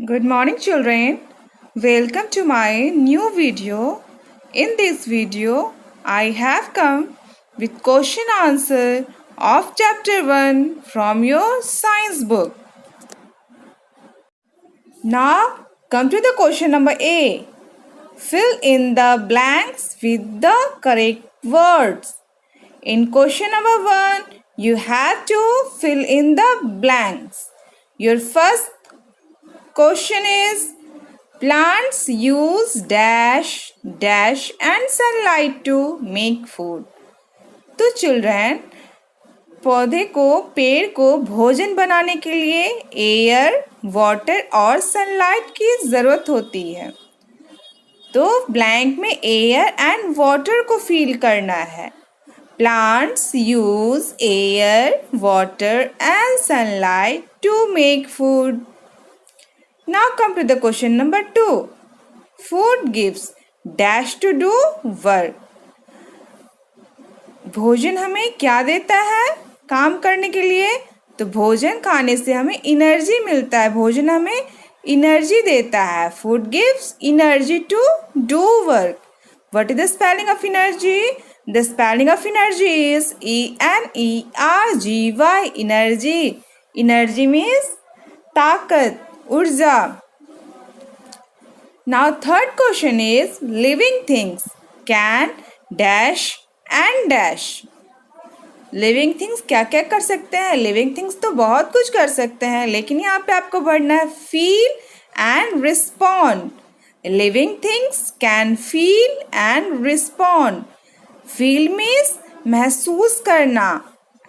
Good morning, children. Welcome to my new video. In this video, I have come with question answer of chapter 1 from your science book. Now, come to the question number A. Fill in the blanks with the correct words. In question number 1, you have to fill in the blanks. Your first question is plants use dash dash and sunlight to make food. तो children पौधे को पेड़ को भोजन बनाने के लिए air water और सनलाइट की ज़रूरत होती है. तो ब्लैंक में एयर एंड वाटर को फील करना है. Plants use air water and sunlight to make food. Now come to the question number 2. Food gives dash to do work. भोजन हमें क्या देता है काम करने के लिए? तो भोजन खाने से हमें एनर्जी मिलता है. भोजन हमें एनर्जी देता है. Food gives energy to do work. What is the spelling of energy? The spelling of energy is ENERGY. Energy. Energy means ताकत, ऊर्जा. Now third question is living things can dash and dash. Living things क्या क्या कर सकते हैं? Living things तो बहुत कुछ कर सकते हैं, लेकिन यहाँ पे आपको पढ़ना है feel and respond. Living things can feel and respond. Feel means महसूस करना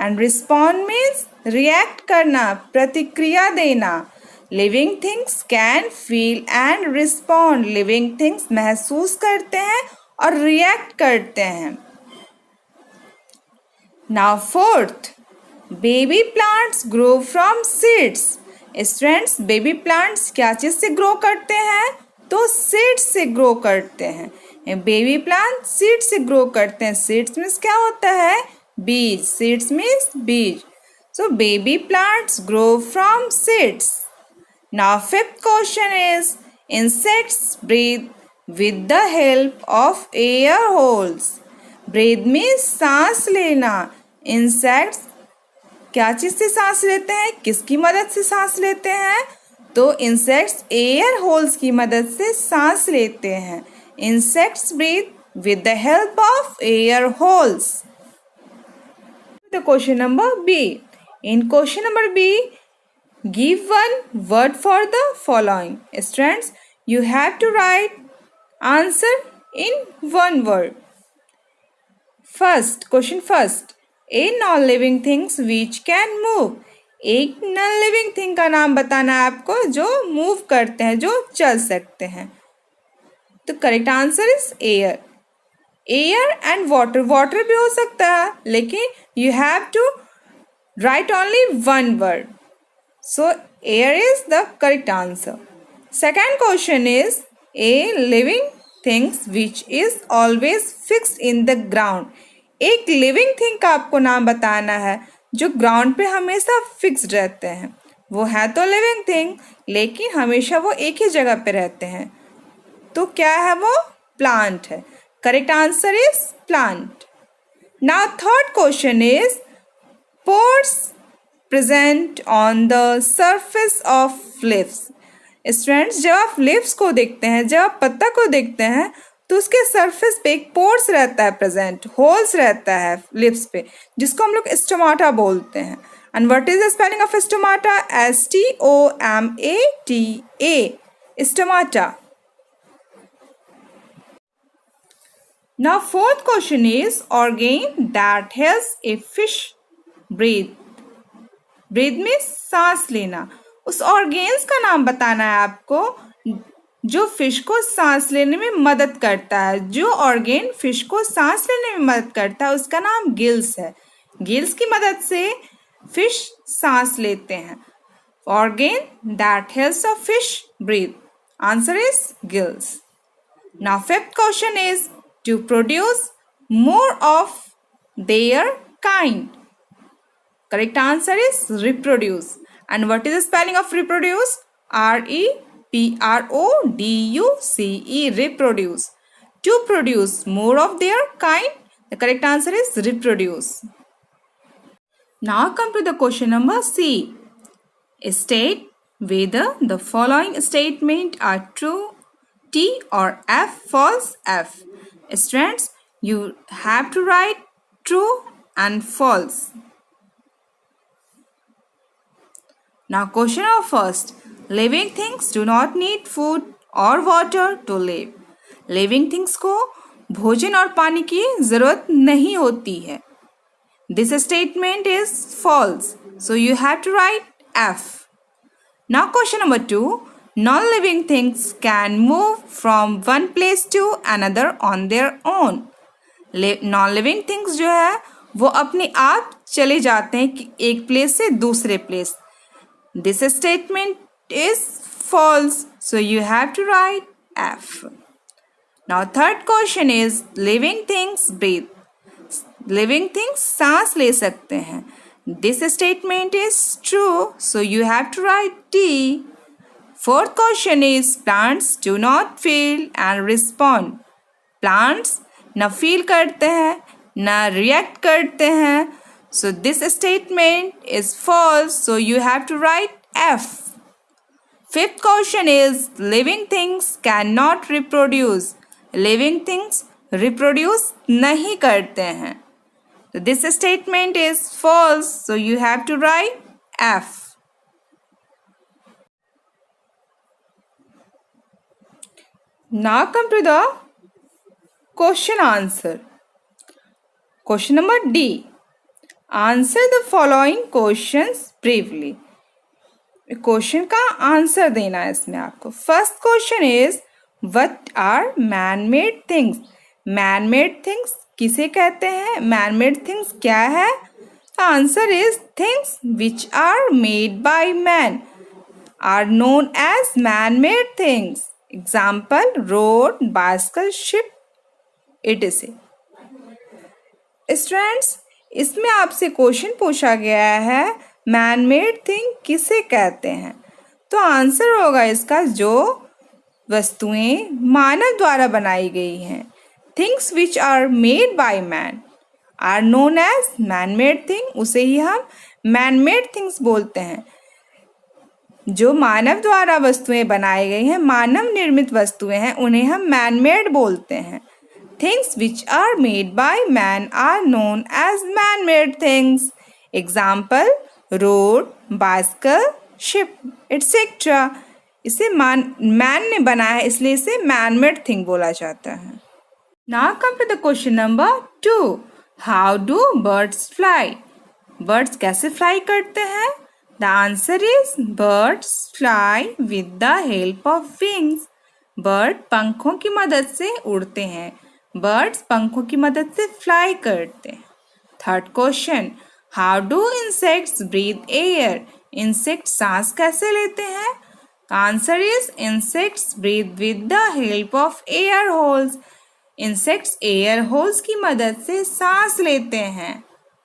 एंड रिस्पॉन्ड मीन्स रिएक्ट करना, प्रतिक्रिया देना. Living things can feel and respond. Living things महसूस करते हैं और रिएक्ट करते हैं. Now fourth, baby plants grow from seeds. Students, baby plants क्या चीज़ से ग्रो करते हैं? तो सीड्स से ग्रो करते हैं. बेबी प्लांट सीड से ग्रो करते हैं. सीड्स मीन्स क्या होता है? बीज. सीड्स मीन्स बीज. So baby plants grow from seeds. Now fifth question is insects breathe with the help of air holes. Breathe means सांस लेना. Insects क्या चीज़ से सांस लेते हैं? किसकी मदद से सांस लेते हैं? तो insects एयर होल्स की मदद से सांस लेते हैं. Insects breathe with the help of air holes. The question number B. In question number B, give one word for the following. Students, you have to write answer in one word. First, question first. A non-living things which can move. एक non-living thing का नाम बताना है आपको जो move करते हैं, जो चल सकते हैं. तो correct answer is air. Air and water. Water भी हो सकता है, लेकिन you have to write only one word. So air is the correct answer. Second question is a living things which is always fixed in the ground. एक living thing का आपको नाम बताना है जो ground पे हमेशा fixed रहते हैं. वो है तो living thing, लेकिन हमेशा वो एक ही जगह पे रहते हैं. तो क्या है वो? Plant है. Correct answer is plant. Now third question is pores present on the surface of leaves. Students, जब आप लीव्स को देखते हैं, जब आप पत्ता को देखते हैं, तो उसके सरफेस पे एक पोर्स रहता है प्रेजेंट, होल्स रहता है लीव्स पे, जिसको हम लोग स्टोमाटा बोलते हैं. And what is the spelling of stomata? STOMATA. Stomata. Now fourth question is organ that helps a fish breathe. Breathe means सांस लेना. उस ऑर्गेन्स का नाम बताना है आपको जो फिश को सांस लेने में मदद करता है. जो ऑर्गेन फिश को सांस लेने में मदद करता है उसका नाम गिल्स है. गिल्स की मदद से फिश सांस लेते हैं. Organ that helps a fish breathe. Answer is gills. Now fifth question is to produce more of their kind. Correct answer is reproduce. And what is the spelling of reproduce? REPRODUCE. Produce, reproduce. To produce more of their kind, the correct answer is reproduce. Now come to the question number C. State whether the following statement are true T or F, false F. Students, you have to write true and false. Now question number first. Living things do not need food or water to live. Living things को भोजन और पानी की जरूरत नहीं होती है. This statement is false. So you have to write F. Now question number 2. Non-living things can move from one place to another on their own. Non-living things जो है वो अपने आप चले जाते हैं एक प्लेस से दूसरे place. This statement is false. So you have to write F. Now third question is living things breathe. Living things सांस ले सकते हैं. This statement is true. So you have to write T. Fourth question is plants do not feel and respond. Plants ना feel करते हैं ना react करते हैं. So this statement is false. So you have to write F. Fifth question is living things cannot reproduce. Living things reproduce नहीं करते हैं. So this statement is false. So you have to write F. Now come to the question answer. Question number D. Answer the following questions briefly. Question का answer देना है इसमें आपको. First question is what are man made things. Man made things किसे कहते हैं? Man made things क्या है? Answer is things which are made by man are known as man made things. Example road, bicycle, ship, etc. Students, इसमें आपसे question पूछा गया है मैन मेड थिंग किसे कहते हैं. तो आंसर होगा इसका जो वस्तुएं मानव द्वारा बनाई गई हैं. Things which are made by man are known as man made thing. उसे ही हम मैन मेड थिंग्स बोलते हैं. जो मानव द्वारा वस्तुएं बनाई गई हैं, मानव निर्मित वस्तुएं हैं, उन्हें हम मैन मेड बोलते हैं. Things which are made by man are known as man-made things. Example: road, bicycle, ship, etc. इसे man ने बनाया है इसलिए इसे man-made thing बोला जाता है. Now come to the question number 2. How do birds fly? Birds कैसे fly करते हैं? The answer is birds fly with the help of wings. Bird पंखों की मदद से उड़ते हैं. बर्ड्स पंखों की मदद से फ्लाई करते हैं. Third question, how do insects breathe air. Insect सांस कैसे लेते हैं? Answer is insects breathe with the help of air holes. Insects air holes की मदद से सांस लेते हैं.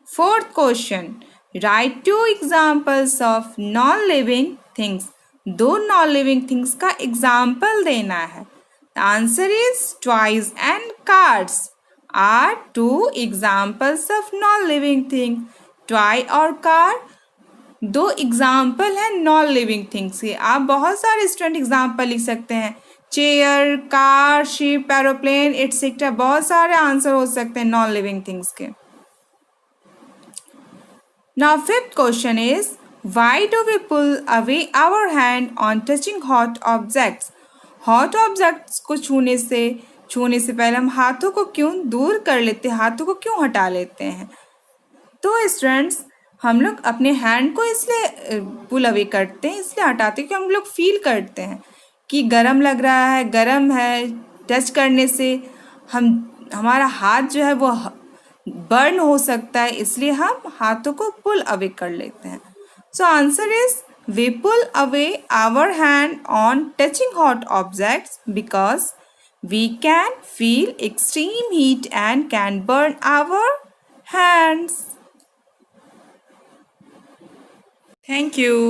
Fourth question, write 2 examples of non living things. 2 non living things का एग्जाम्पल देना है. The answer is toys and cards are 2 examples of non-living things. Toy और car 2 एग्जाम्पल हैं नॉन लिविंग थिंग्स के. आप बहुत सारे स्टूडेंट एग्जाम्पल लिख सकते हैं. Chair, car, ship, aeroplane, etcetera. बहुत सारे आंसर हो सकते हैं नॉन लिविंग थिंग्स के. Now fifth question is why do we pull away our hand on touching hot objects? Hot objects को छूने से पहले हम हाथों को क्यों दूर कर लेते हैं, हाथों को क्यों हटा लेते हैं? तो स्टूडेंट्स, हम लोग अपने हैंड को इसलिए पुल अवे करते हैं, इसलिए हटाते हैं कि हम लोग फील करते हैं कि गरम लग रहा है, गरम है. टच करने से हमारा हाथ जो है वो बर्न हो सकता है, इसलिए हम हाथों को पुल अवे कर लेते हैं. So answer is we pull away our hand on touching hot objects because we can feel extreme heat and can burn our hands. Thank you.